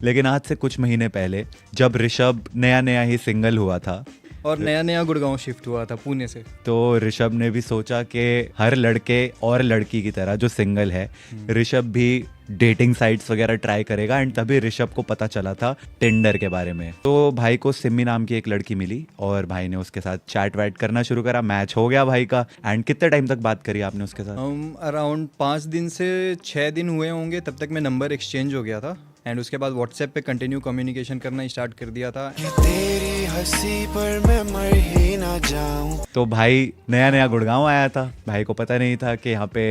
लेकिन आज से कुछ महीने पहले जब ऋषभ नया नया ही सिंगल हुआ था और नया नया गुड़गांव शिफ्ट हुआ था पुणे से, तो ऋषभ ने भी सोचा कि हर लड़के और लड़की की तरह जो सिंगल है ऋषभ भी डेटिंग साइट्स वगैरह ट्राई करेगा। एंड तभी ऋषभ को पता चला था टिंडर के बारे में। तो भाई को सिमी नाम की एक लड़की मिली और भाई ने उसके साथ चैट वैट करना शुरू करा। मैच हो गया भाई का। एंड कितने टाइम तक बात करी आपने उसके साथ? अराउंड 5 दिन से 6 दिन हुए होंगे, तब तक में नंबर एक्सचेंज हो गया था। एंड उसके बाद व्हाट्सएप पे कंटिन्यू कम्युनिकेशन करना स्टार्ट कर दिया था। तेरी हंसी पर मैं मर ही ना जाऊं। तो भाई नया नया गुड़गांव आया था, भाई को पता नहीं था कि यहाँ पे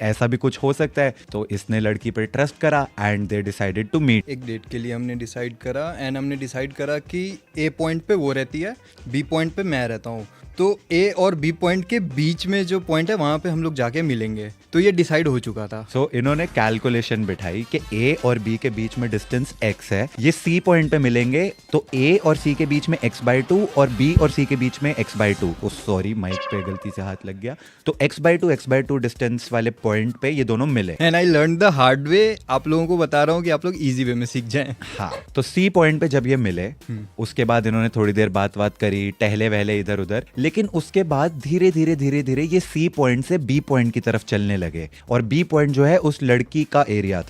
ऐसा भी कुछ हो सकता है। तो इसने लड़की पर ट्रस्ट करा and they decided to meet. एक डेट के लिए हमने डिसाइड करा एंड हमने डिसाइड करा कि ए पॉइंट पे वो रहती है, बी पॉइंट पे मैं रहता हूँ। तो ए और बी पॉइंट के बीच में जो पॉइंट है वहाँ पे हम लोग जाके मिलेंगे। तो ये डिसाइड हो चुका था। सो इन्होंने कैलकुलेशन बिठाई कि ए और बी के बीच में डिस्टेंस x है, ये सी पॉइंट पे मिलेंगे तो ए और सी के बीच में x/2 और बी और सी के बीच में x/2। सॉरी माइक पे गलती से हाथ लग गया। तो x/2 डिस्टेंस वाले पॉइंट पे ये दोनों मिले। And I learn the hard way. आप लोगों को बता रहा हूँ कि आप लोग इजी वे में सीख जाएं। हाँ, तो सी पॉइंट पे जब ये मिले उसके बाद इन्होंने थोड़ी देर बात करी, टहले वहले इधर उधर। लेकिन उसके बाद धीरे धीरे ये सी पॉइंट से बी पॉइंट की तरफ चलने लगे। और बी पॉइंट जो है उस लड़की का एरिया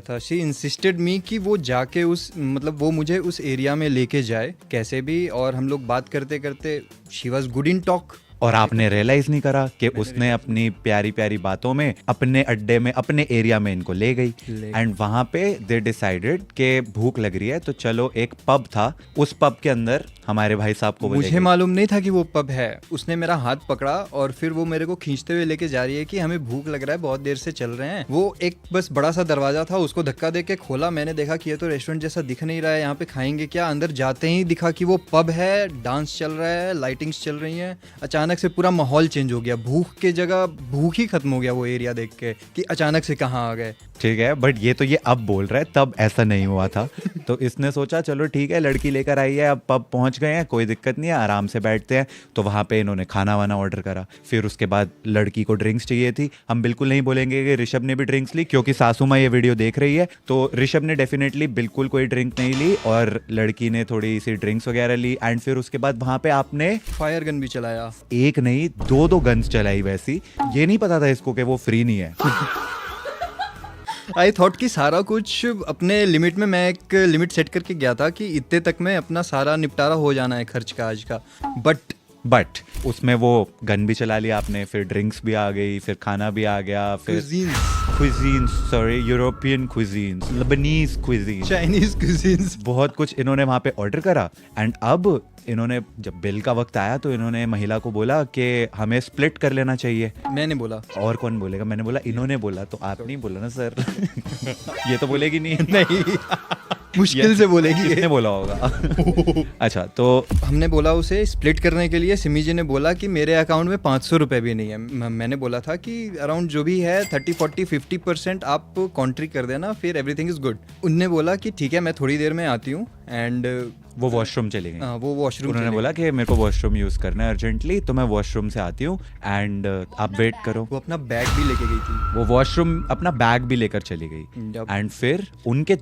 था। शी इंसिस्टेड मी कि वो जाके वो मुझे उस एरिया में लेके जाए कैसे भी। और हम लोग बात करते करते she was good in talk. और आपने रियलाइज नहीं करा कि उसने अपनी प्यारी प्यारी बातों में अपने अड्डे में, अपने एरिया में इनको ले गई। एंड वहां पे दे डिसाइडेड कि भूख लग रही है तो चलो, एक पब था, उस पब के अंदर हमारे भाई साहब को मुझे मालूम नहीं था कि वो पब है। उसने मेरा हाथ पकड़ा और फिर वो मेरे को खींचते हुए लेके जा रही है कि हमें भूख लग रहा है, बहुत देर से चल रहे हैं। वो एक बस बड़ा सा दरवाजा था, उसको धक्का दे के खोला। मैंने देखा कि ये तो रेस्टोरेंट जैसा दिख नहीं रहा है, यहाँ पे खाएंगे क्या। अंदर जाते ही दिखा कि वो पब है, डांस चल रहा है, लाइटिंग्स चल रही हैं। अचानक से पूरा माहौल चेंज हो गया। भूख के जगह भूख ही खत्म हो गया वो एरिया देख के कि अचानक से कहाँ आ गए। ठीक है, बट ये तो ये अब बोल रहा है, तब ऐसा नहीं हुआ था। तो इसने सोचा चलो ठीक है, लड़की लेकर आई है, अब पब पहुंच गए हैं, कोई दिक्कत नहीं है, आराम से बैठते हैं। तो वहां पे इन्होंने खाना वाना ऑर्डर करा। फिर उसके बाद लड़की को ड्रिंक्स चाहिए थी। हम बिल्कुल नहीं बोलेंगे कि ऋषभ ने भी ड्रिंक्स ली, क्योंकि सासू माँ ये वीडियो देख रही है। तो ऋषभ ने डेफिनेटली बिल्कुल कोई ड्रिंक नहीं ली और लड़की ने थोड़ी सी ड्रिंक्स वगैरह ली। एंड फिर उसके बाद वहां पे आपने फायर गन भी चलाया। एक नहीं, दो गन्स चलाई। वैसी ये नहीं पता था इसको कि वो फ्री नहीं है। आई थॉट कि सारा कुछ अपने लिमिट में, मैं एक लिमिट सेट करके गया था कि इतने तक में अपना सारा निपटारा हो जाना है खर्च का आज का। बट उसमें वो गन भी चला लिया आपने, फिर ड्रिंक्स भी आ गई, फिर खाना भी आ गया, फिर cuisines, sorry, European cuisines, Lebanese cuisines, Chinese cuisines, बहुत कुछ इन्होंने वहाँ पे ऑर्डर करा। एंड अब इन्होंने जब बिल का वक्त आया तो इन्होंने महिला को बोला कि हमें स्प्लिट कर लेना चाहिए। मैंने बोला, और कौन बोलेगा? मैंने बोला, इन्होंने बोला। तो आप नहीं बोला ना सर। ये तो बोलेगी नहीं। नहीं, मुश्किल से बोलेगी। किसने बोला होगा? अच्छा, तो हमने बोला उसे स्प्लिट करने के लिए। सिमी जी ने बोला कि मेरे अकाउंट में 500 रुपए भी नहीं है। मैंने बोला था कि अराउंड जो भी है 30-40-50% आप कॉन्ट्री कर देना, फिर एवरीथिंग इज गुड। उनने बोला कि ठीक है, मैं थोड़ी देर में आती हूँ। एंड वो वॉशरूम चली गई। वो वॉशरूम, उन्होंने बोला कि मेरे को वॉशरूम यूज करना है अर्जेंटली, तो मैं वॉशरूम से आती हूँ एंड आप वेट करो। वो अपना बैग भी लेके गई थी। वो वॉशरूम अपना बैग भी लेकर चली गई। एंड फिर उनके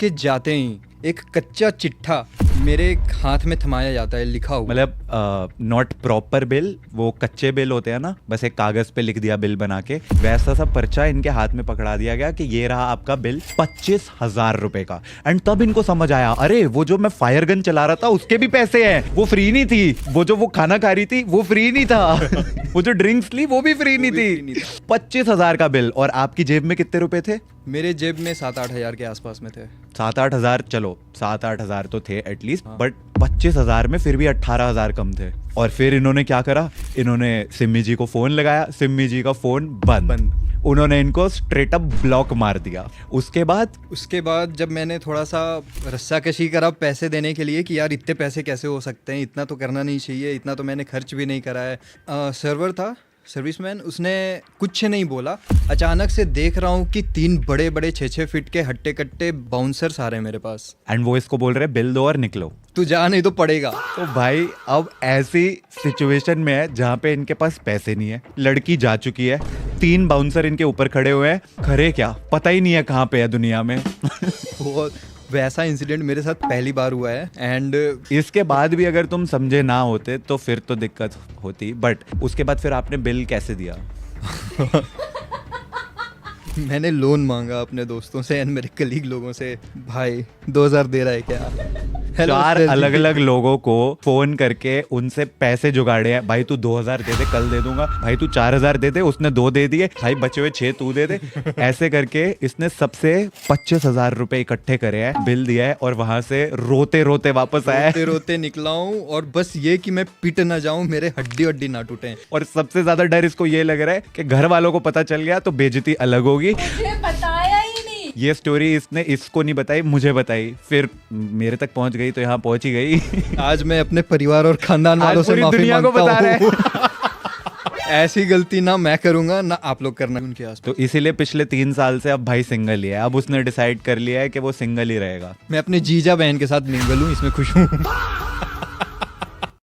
जाते ही एक कच्चा चिट्ठा मेरे हाथ में थमाया जाता है, लिखा हुआ, मतलब नॉट प्रॉपर बिल, वो कच्चे बिल होते हैं ना, बस एक कागज पे लिख दिया बिल बना के, वैसा सा पर्चा इनके हाथ में पकड़ा दिया गया कि ये रहा आपका बिल 25,000 रुपए का। एंड तब इनको समझ आया, अरे वो जो मैं फायर गन चला रहा था उसके भी पैसे हैं, वो फ्री नहीं थी। वो खाना खा रही थी वो फ्री नहीं था। वो जो ड्रिंक्स ली वो भी फ्री नहीं थी। 25,000 का बिल। और आपकी जेब में कितने रुपए थे? मेरे जेब में 7-8 हजार के आसपास में थे। 7-8 हजार, चलो 7-8 हजार तो थे एटलीस्ट, बट 25,000 में फिर भी 18,000 कम थे। और फिर इन्होंने क्या करा, इन्होंने सिमी जी को फोन लगाया, सिमी जी का फोन बंद। उन्होंने इनको स्ट्रेट अप ब्लॉक मार दिया। उसके बाद जब मैंने थोड़ा सा रस्साकशी करा पैसे देने के लिए कि यार इतने पैसे कैसे हो सकते हैं, इतना तो करना नहीं चाहिए, इतना तो मैंने खर्च भी नहीं करा है। सर्वर था, सर्विसमैन, उसने कुछ नहीं बोला। अचानक से देख रहा हूँ कि 3 बड़े बड़े 6-6 फीट के हट्टे कट्टे बाउंसर्स आ रहे हैं मेरे पास। एंड वो इसको बोल रहे बिल दो और निकलो। तू जा नहीं तो पड़ेगा। तो भाई अब ऐसी सिचुएशन में है जहाँ पे इनके पास पैसे नहीं है, लड़की जा चुकी है, 3 बाउंसर इनके ऊपर खड़े हुए हैं, खड़े क्या पता ही नहीं है कहाँ पे है दुनिया में। वो वैसा इंसिडेंट मेरे साथ पहली बार हुआ है। एंड इसके बाद भी अगर तुम समझे ना होते तो फिर तो दिक्कत होती, बट उसके बाद फिर आपने बिल कैसे दिया? मैंने लोन मांगा अपने दोस्तों से एंड मेरे कलीग लोगों से, भाई 2000 दे रहा है क्या? 4 अलग अलग लोगों को फोन करके उनसे पैसे जुगाड़े हैं, भाई तू 2000 दे दे कल दे दूंगा, भाई तू 4000 दे दे, उसने 2 दे दिए, भाई बचे हुए 6 तू दे दे। ऐसे करके इसने सबसे 25,000 रुपए इकट्ठे करे हैं, बिल दिया है और वहां से रोते रोते वापस आया है। रोते रोते निकला हूँ और बस ये कि मैं पिट ना जाऊं, मेरे हड्डी हड्डी ना टूटे। और सबसे ज्यादा डर इसको ये लग रहा है कि घर वालों को पता चल गया तो बेइज्जती अलग होगी। मुझे बताया ही नहीं। ये स्टोरी इसने इसको नहीं बताई, मुझे बताई, फिर मेरे तक पहुंच गई तो यहाँ पहुंच ही गई। आज मैं अपने परिवार और खानदान आज वालों से पूरी माफी दुनिया को मांगता बता रहे हूँ। ऐसी गलती ना मैं करूंगा ना आप लोग करना उनके आस। तो इसीलिए पिछले 3 साल से अब भाई सिंगल ही है। अब उसने डिसाइड कर लिया है कि वो सिंगल ही रहेगा। मैं अपने जीजा बहन के साथ मिंगल हूँ, इसमें खुश हूँ।